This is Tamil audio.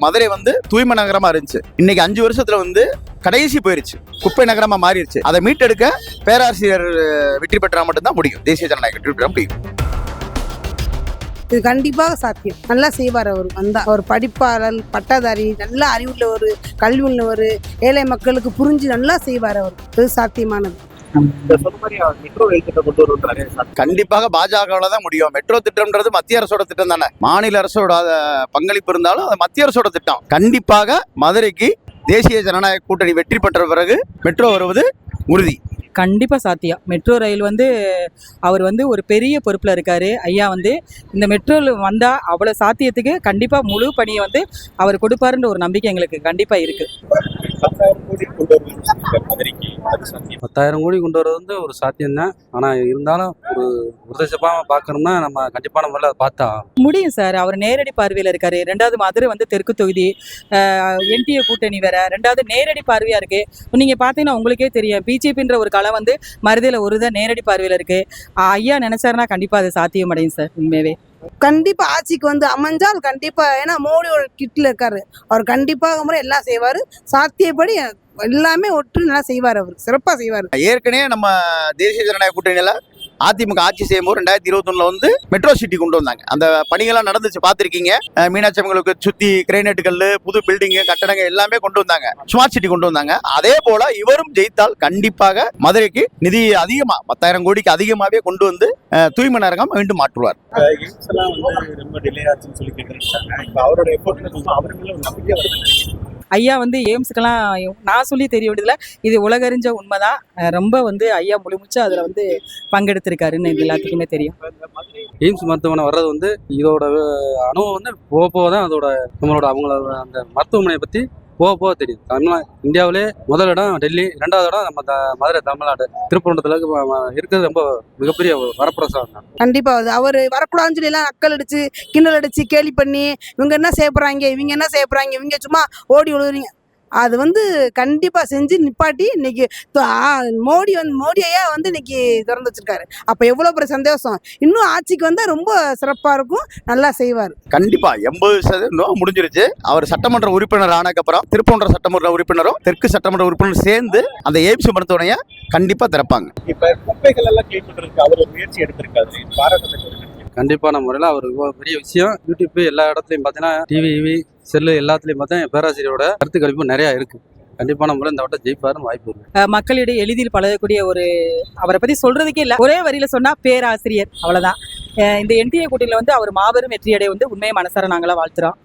மதுரை வந்து தூய்மை நகரமா இருந்துச்சு. இன்னைக்கு 5 வருஷத்துல வந்து கடைசி போயிருச்சு, குப்பை நகரமா மாறிடுச்சு. அதை மீட்டெடுக்க பேராசிரியர் வெற்றி பெற்றா மட்டும்தான் முடியும், தேசிய ஜனநாயக வெற்றி பெற முடியும். இது கண்டிப்பாக சாத்தியம். நல்லா செய்வார் அவர் வந்தா. அவர் படிப்பாளர், பட்டாதாரி, நல்ல அறிவுள்ளவர், கல்வி உள்ளவர், ஏழை மக்களுக்கு புரிஞ்சு நல்லா செய்வார் அவர். இது சாத்தியமானது. கண்டிப்பாக பாஜகவில் தான் முடியும். மெட்ரோ திட்டம்ன்றது மத்திய அரசோட திட்டம் தானே, மாநில அரசோட பங்களிப்பு இருந்தாலும் அது மத்திய அரசோட திட்டம். கண்டிப்பாக மதுரைக்கு தேசிய ஜனநாயக கூட்டணி வெற்றி பெற்ற பிறகு மெட்ரோ வருவது உறுதி. கண்டிப்பாக சாத்தியம். மெட்ரோ ரயில் வந்து அவர் வந்து ஒரு பெரிய பொறுப்பில் இருக்கார். ஐயா வந்து இந்த மெட்ரோவில் வந்தால் அவ்வளோ சாத்தியத்துக்கு கண்டிப்பாக முழு பணியை வந்து அவர் கொடுப்பாருன்ற ஒரு நம்பிக்கை எங்களுக்கு கண்டிப்பாக இருக்குது. 10,000 கோடி கொண்டு வர்றது வந்து ஒரு சாத்தியம்தான். ஆனால் இருந்தாலும் ஒரு உறுதிசப்பாக பார்க்கணும்னா நம்ம கண்டிப்பான முறையில் அதை பார்த்தா முடியும் சார். அவர் நேரடி பார்வையில் இருக்கார். 2வது மதுரை வந்து தெற்கு தொகுதி, என்டிஏ கூட்டணி வேற, 2வது நேரடி பார்வையாக இருக்குது. நீங்கள் பார்த்தீங்கன்னா உங்களுக்கே தெரியும், பிஜேபின்ற ஒரு களம் வந்து மருதையில் ஒரு தான் நேரடி பார்வையில் இருக்குது. ஐயா நினைச்சாருன்னா கண்டிப்பாக அது சாத்தியம் அடையும் சார். உண்மையாவே கண்டிப்பா ஆட்சிக்கு வந்து அமைஞ்சால் கண்டிப்பா, ஏன்னா மோடியோட கிட்ல இருக்காரு அவர். கண்டிப்பாக முறை எல்லாம் செய்வாரு. சாத்தியப்படி எல்லாமே ஒற்று நல்லா செய்வார். அவர் சிறப்பா செய்வார். ஏற்கனவே நம்ம தேசிய ஜனநாயக கூட்டணியில அதிமுக ஆட்சி செய்யும்போது 2021 வந்து மெட்ரோ சிட்டி கொண்டு வந்தாங்க. அந்த பணிகள்லாம் நடந்துச்சு, பார்த்துருக்கீங்க. மீனாட்சி அம்மனுக்கு சுத்தி கிரேனைட்டுகள், புது பில்டிங்கு, கட்டடங்கள் எல்லாமே கொண்டு வந்தாங்க. ஸ்மார்ட் சிட்டி கொண்டு வந்தாங்க. அதே போல இவரும் ஜெயித்தால் கண்டிப்பாக மதுரைக்கு நிதி அதிகமா 10,000 கோடிக்கு அதிகமாகவே கொண்டு வந்து தூய்மை நகரம் மீண்டும் மாற்றுவார். ஐயா வந்து எய்ம்ஸுக்கெல்லாம் நான் சொல்லி தெரிய வேண்டியதில்ல, இது உலகறிஞ்ச உண்மைதான். ரொம்ப வந்து ஐயா முழுமுச்சு அதில் வந்து பங்கெடுத்திருக்காருன்னு இது எல்லாத்துக்குமே தெரியும். எய்ம்ஸ் மருத்துவமனை வர்றது வந்து இதோட அனுபவம் வந்து போக தான் அதோட நம்மளோட அவங்களோட அந்த மருத்துவமனையை பற்றி போக தெரியும். இந்தியாவிலே முதல் இடம் டெல்லி, 2வது இடம் நம்ம மதுரை தமிழ்நாடு. திருப்பரங்குன்றத்துல இருக்கிறது ரொம்ப மிகப்பெரிய வரப்பிரசாதம் தான். கண்டிப்பா அவர் வரக்கூடாதுன்னு சொல்லி எல்லாம் நக்கல் அடிச்சு, கிண்டல் அடிச்சு, கேலி பண்ணி இவங்க என்ன செய்ய போறாங்க, இவங்க என்ன செய்ய போறாங்க, இவங்க சும்மா ஓடி விழுவுறீங்க, அது வந்து கண்டிப்பா செஞ்சு நிப்பாட்டி இன்னைக்கு மோடி ஐயா வந்து இன்னைக்கு திறந்து வச்சிருக்காரு. அப்ப எவ்வளவு பெரிய சந்தோஷம். இன்னும் ஆட்சிக்கு வந்தா ரொம்ப சிறப்பா இருக்கும், நல்லா செய்வார். கண்டிப்பா 80% முடிஞ்சிருச்சு. அவர் சட்டமன்ற உறுப்பினர் ஆனதுக்கப்புறம் திருப்பூர் சட்டமன்ற உறுப்பினரும் தெற்கு சட்டமன்ற உறுப்பினரும் சேர்ந்து அந்த எய்ம்ஸ் மருத்துவமனையை கண்டிப்பா திறப்பாங்க. இப்ப குப்பைகள் எல்லாம் கிளீன் பண்றதுக்கு அவர் ஒரு முயற்சி எடுத்திருக்காரு. கண்டிப்பான முறையில் அவர் பெரிய விஷயம். யூடியூப் எல்லா இடத்துலையும் பார்த்தீங்கன்னா, டிவி, செல்லு எல்லாத்துலேயும் பார்த்தா பேராசிரியரோட கருத்து கணிப்பு நிறையா இருக்குது. கண்டிப்பான முறை இந்த வட்டம் ஜெயிப்பாருன்னு வாய்ப்பு இருக்கு. மக்களிடையே எளிதில் பழகக்கூடிய ஒரு, அவரை பற்றி சொல்றதுக்கே இல்லை, ஒரே வரியில சொன்னா பேராசிரியர், அவ்வளவுதான். இந்த என்டிஏ கூட்டணியில் வந்து அவர் மாபெரும் வெற்றியடைய வந்து உண்மையை மனசார நாங்களாம் வாழ்த்துறோம்.